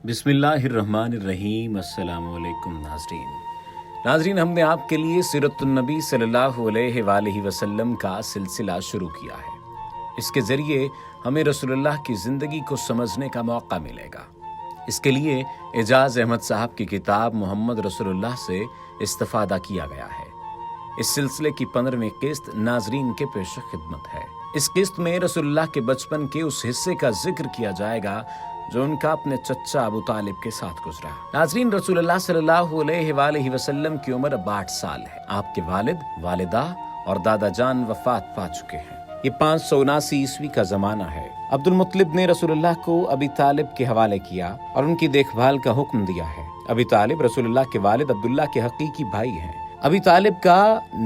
बिस्मिल्लाहिर्रहमानिर्रहीम। अस्सलामु अलैकुम नाज़रीन, हमने आपके लिए सीरतुन्नबी सल्लल्लाहु अलैहि वसल्लम का सिलसिला शुरू किया है। इसके ज़रिए हमें रसूलुल्लाह की ज़िंदगी को समझने का मौका मिलेगा। इसके लिए एजाज़ अहमद साहब की किताब मोहम्मद रसूलुल्लाह से इस्तिफ़ादा किया गया है। इस सिलसिले की 15वीं किस्त नाज़रीन के पेश खिदमत है। इस किस्त में रसूलुल्लाह के बचपन के उस हिस्से का जिक्र किया जाएगा जो उनका अपने चचा अबू तालिब के साथ गुजरा। नाज़रीन, रसूलुल्लाह सल्लल्लाहु अलैहि वसल्लम की उम्र अब 8 साल है। आपके वालिद, वालिदा और दादा जान वफात पा चुके हैं। ये 579 ईस्वी का जमाना है। अब्दुल मुत्तलिब ने रसूलुल्लाह को अबी तालिब के हवाले किया और उनकी देखभाल का हुक्म दिया है। अबी तालिब रसूलुल्लाह के वालिद अब्दुल्ला के हकीकी भाई हैं। अबी तालिब का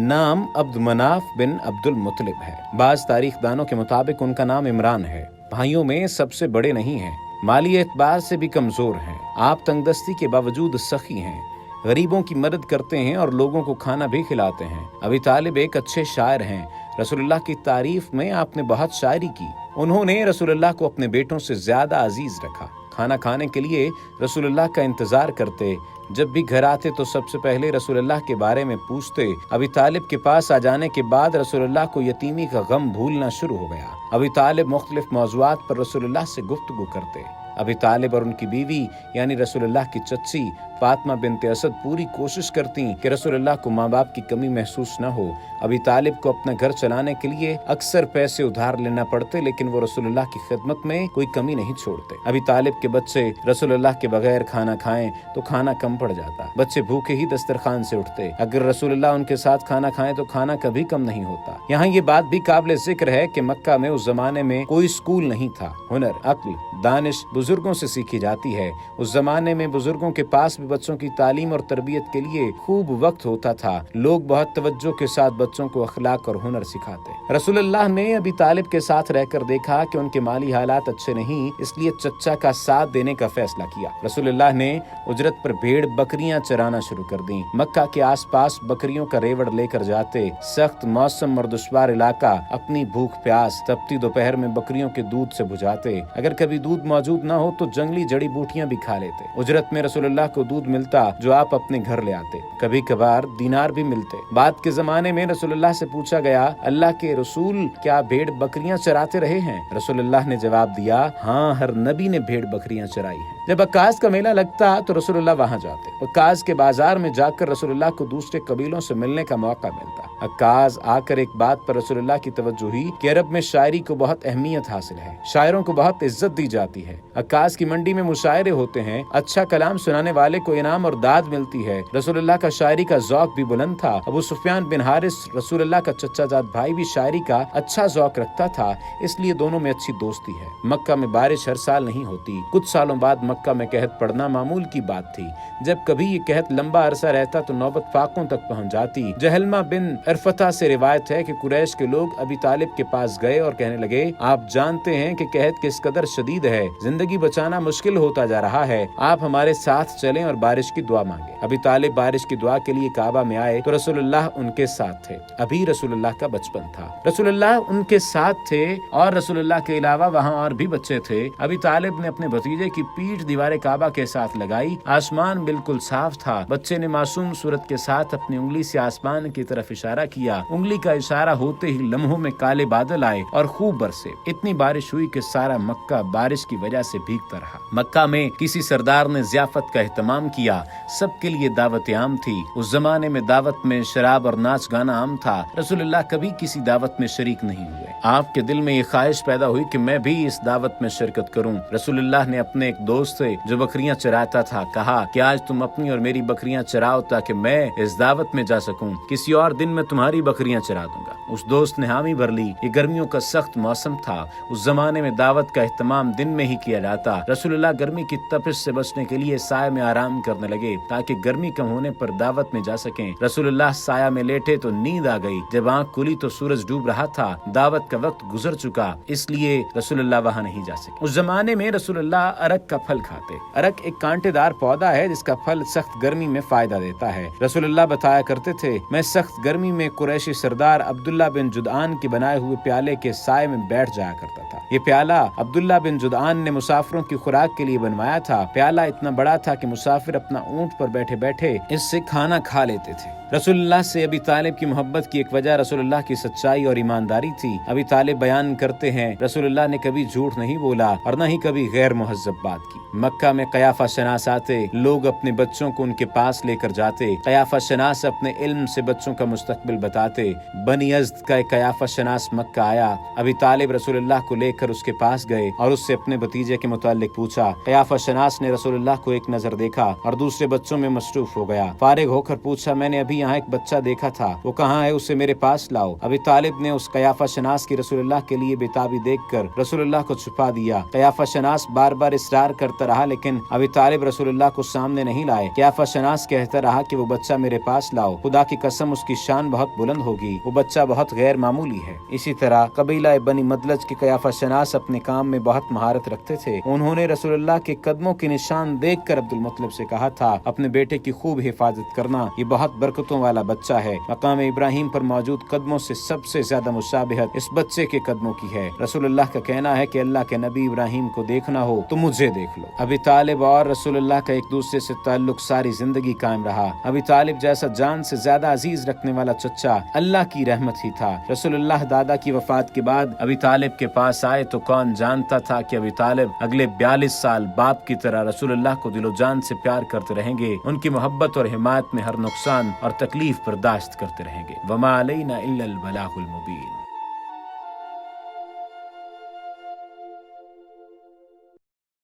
नाम अब्द मनाफ बिन अब्दुल मुत्तलिब है। बाज़ तारीख दानों के मुताबिक उनका नाम इमरान है। भाइयों में सबसे बड़े नहीं हैं, माली एतबार से भी कमजोर हैं। आप तंगदस्ती के बावजूद सखी हैं, गरीबों की मदद करते हैं और लोगों को खाना भी खिलाते हैं। अबी तालिब एक अच्छे शायर हैं। रसूलुल्लाह की तारीफ में आपने बहुत शायरी की। उन्होंने रसूलुल्लाह को अपने बेटों से ज्यादा अजीज रखा। खाना खाने के लिए रसूलुल्लाह का इंतजार करते। जब भी घर आते तो सबसे पहले रसूलुल्लाह के बारे में पूछते। अबी तालिब के पास आ जाने के बाद रसूलुल्लाह को यतीमी का गम भूलना शुरू हो गया। अबी तालिब मुख्तलिफ मौज़ूआत पर रसूलुल्लाह से गुफ्तगू करते। अबी तालिब और उनकी बीवी यानी रसूलुल्लाह की चच्ची फातिमा बिनते असद पूरी कोशिश करती कि रसूलुल्लाह को माँ बाप की कमी महसूस न हो। अबी तालिब को अपना घर चलाने के लिए अक्सर पैसे उधार लेना पड़ते, लेकिन वो रसूलुल्लाह की खिदमत में कोई कमी नहीं छोड़ते। अबी तालिब के बच्चे रसूलुल्लाह के बगैर खाना खाएं तो खाना कम पड़ जाता। बच्चे भूखे ही दस्तरखान से उठते। अगर रसूलुल्लाह उनके साथ खाना खाएं तो खाना कभी कम नहीं होता। यहाँ ये बात भी काबिल जिक्र है कि मक्का में उस जमाने में कोई स्कूल नहीं था। हुनर, अक्ल, दानिश बुजुर्गों से सीखी जाती है। उस जमाने में बुजुर्गों के पास भी बच्चों की तालीम और तरबियत के लिए खूब वक्त होता था। लोग बहुत तवज्जो के साथ बच्चों को अखलाक और हुनर सिखाते। रसूलुल्लाह ने अबी तालिब के साथ रहकर देखा कि उनके माली हालात अच्छे नहीं, इसलिए चच्चा का साथ देने का फैसला किया। रसूलुल्लाह ने उजरत पर भेड़ बकरियां चराना शुरू कर दी। मक्का के आसपास बकरियों का रेवड़ लेकर जाते। सख्त मौसम और दुश्वार इलाका, अपनी भूख प्यास तपती दोपहर में बकरियों के दूध से बुझाते। अगर कभी दूध मौजूद न हो तो जंगली जड़ी बूटियां भी खा लेते। उजरत में रसूलुल्लाह को दूध मिलता जो आप अपने घर ले आते। कभी कभार दीनार भी मिलते। बाद के जमाने में रसूलुल्लाह से पूछा गया, अल्लाह के रसूल क्या भेड़ बकरियां चराते रहे हैं? रसूलुल्लाह ने जवाब दिया, हाँ, हर नबी ने भेड़ बकरियां चराई हैं। जब अक्काज का मेला लगता तो रसूलुल्लाह वहां जाते। अक्काज के बाजार में जाकर रसूलुल्लाह को दूसरे कबीलों से मिलने का मौका मिलता। अक्काज आकर एक बात पर रसूलुल्लाह की तवज्जो हुई कि अरब में शायरी को बहुत अहमियत हासिल है, शायरों को बहुत इज्जत दी जाती है। अक्काज की मंडी में मुशायरे होते हैं, अच्छा कलाम सुनाने वाले को इनाम और दाद मिलती है। रसूलुल्लाह का शायरी का ज़ौक़ भी बुलंद था। अबू सुफियान बिन हारिस रसूलुल्लाह का चचाजाद भाई भी शायरी का अच्छा ज़ौक़ रखता था, इसलिए दोनों में अच्छी दोस्ती है। मक्का में बारिश हर साल नहीं होती। कुछ सालों बाद मक्का में कहत पड़ना मामूल की बात थी। जब कभी ये कहत लंबा अरसा रहता तो नौबत फाकों तक पहुँच जाती। जहलमा बिन अरफता से रिवायत है कि कुरैश के लोग अबी तालिब के पास गए और कहने लगे, आप जानते हैं कि कहत किस कदर शदीद है, जिंदगी बचाना मुश्किल होता जा रहा है, आप हमारे साथ चलें और बारिश की दुआ मांगे। अबी तालिब बारिश की दुआ के लिए काबा में आए तो रसूलुल्लाह उनके साथ थे। अभी रसूलुल्लाह का बचपन था। रसूलुल्लाह उनके साथ थे और रसूलुल्लाह के अलावा वहाँ और भी बच्चे थे। अबी तालिब ने अपने भतीजे की पीठ दीवारे काबा के साथ लगाई। आसमान बिल्कुल साफ था। बच्चे ने मासूम सूरत के साथ अपनी उंगली से आसमान की तरफ इशारा किया। उंगली का इशारा होते ही लम्हों में काले बादल आए और खूब बरसे। इतनी बारिश हुई कि सारा मक्का बारिश की वजह से भीगता रहा। मक्का में किसी सरदार ने ज़ियाफत का एहतमाम किया। सबके लिए दावत आम थी। उस जमाने में दावत में शराब और नाच गाना आम था। रसूलुल्लाह कभी किसी दावत में शरीक नहीं हुए। आपके दिल में ये ख्वाहिश पैदा हुई कि मैं भी इस दावत में शिरकत करूं। रसूलुल्लाह ने अपने एक दोस्त से जो बकरियां चराता था कहा कि आज तुम अपनी और मेरी बकरियां चराओ ताकि मैं इस दावत में जा सकूं। किसी और दिन मैं तुम्हारी बकरियां चरा दूंगा। उस दोस्त ने हामी भर ली। ये गर्मियों का सख्त मौसम था। उस जमाने में दावत का एहतमाम दिन में ही किया जाता। रसूलुल्लाह गर्मी की तपिश से बचने के लिए साय में आराम करने लगे ताकि गर्मी कम होने पर दावत में जा सकें। रसूलुल्लाह साया में लेटे तो नींद आ गई। जब आंख खुली तो सूरज डूब रहा था। दावत का वक्त गुजर चुका, इसलिए रसूलुल्लाह वहां नहीं जा सके। उस जमाने में रसूलुल्लाह अरक का फल खाते। अरक एक कांटेदार पौधा है जिसका फल सख्त गर्मी में फायदा देता है। रसूलुल्लाह बताया करते थे, मैं सख्त गर्मी में कुरैशी सरदार अब्दुल्ला बिन जुदआन के बनाए हुए प्याले के साय में बैठ जाया करता था। ये प्याला अब्दुल्ला बिन जुदआन ने मुसाफिर मुसाफिरों की खुराक के लिए बनवाया था। प्याला इतना बड़ा था कि मुसाफिर अपना ऊंट पर बैठे बैठे इससे खाना खा लेते थे। रसूलुल्लाह से अबी तालिब की मोहब्बत की एक वजह रसूलुल्लाह की सच्चाई और ईमानदारी थी। अबी तालिब बयान करते हैं, रसूलुल्लाह ने कभी झूठ नहीं बोला और न ही कभी गैर मुहज्जब बात की। मक्का में कयाफा शनास आते, लोग अपने बच्चों को उनके पास लेकर जाते। कयाफा शनास अपने इल्म से बच्चों का मुस्तकबिल बताते। बनी अज़द का एक कयाफा शनास मक्का आया। अबी तालिब रसूलुल्लाह को लेकर उसके पास गए और उससे अपने भतीजे के मुताल्लिक पूछा। कयाफा शनास ने रसूलुल्लाह को एक नजर देखा और दूसरे बच्चों में मसरूफ हो गया। फारिग होकर पूछा, मैंने अभी यहाँ एक बच्चा देखा था, वो कहाँ है, उसे मेरे पास लाओ। अबी तालिब ने उस कयाफा शनास की रसूलुल्लाह के लिए बेताबी देखकर रसूलुल्लाह को छुपा दिया। कयाफा शनास बार बार इसरार करता रहा, लेकिन अबी तालिब रसूलुल्लाह को सामने नहीं लाए। कयाफा शनास कहता रहा कि वो बच्चा मेरे पास लाओ, खुदा की कसम उसकी शान बहुत बुलंद होगी, वो बच्चा बहुत गैर मामूली है। इसी तरह कबीला बनी मदलज के कयाफा शनास अपने काम में बहुत महारत रखते थे। उन्होंने रसूलुल्लाह के कदमों के निशान देखकर अब्दुल मुत्तलिब से कहा था, अपने बेटे की खूब हिफाजत करना, ये बहुत बरकतों वाला बच्चा है। मकाम इब्राहिम पर मौजूद कदमों से सबसे ज्यादा मुशाबिहत इस बच्चे के कदमों की है। रसूलुल्लाह का कहना है कि अल्लाह के नबी इब्राहिम को देखना हो तो मुझे देख लो। अबी तालिब और रसूलुल्लाह का एक दूसरे से ताल्लुक सारी जिंदगी कायम रहा। अबी तालिब जैसा जान से ज्यादा अजीज रखने वाला चच्चा अल्लाह की रहमत ही था। रसूलुल्लाह दादा की वफात के बाद अबी तालिब के पास आए तो कौन जानता था कि अबी तालिब अगले 42 साल बाप की तरह रसूलुल्लाह को दिलो जान से प्यार करते रहेंगे, उनकी मोहब्बत और हिमायत में हर नुकसान और तकलीफ बर्दाश्त करते रहेंगे। वमा अलैना इल्लल बलागुल मुबीन।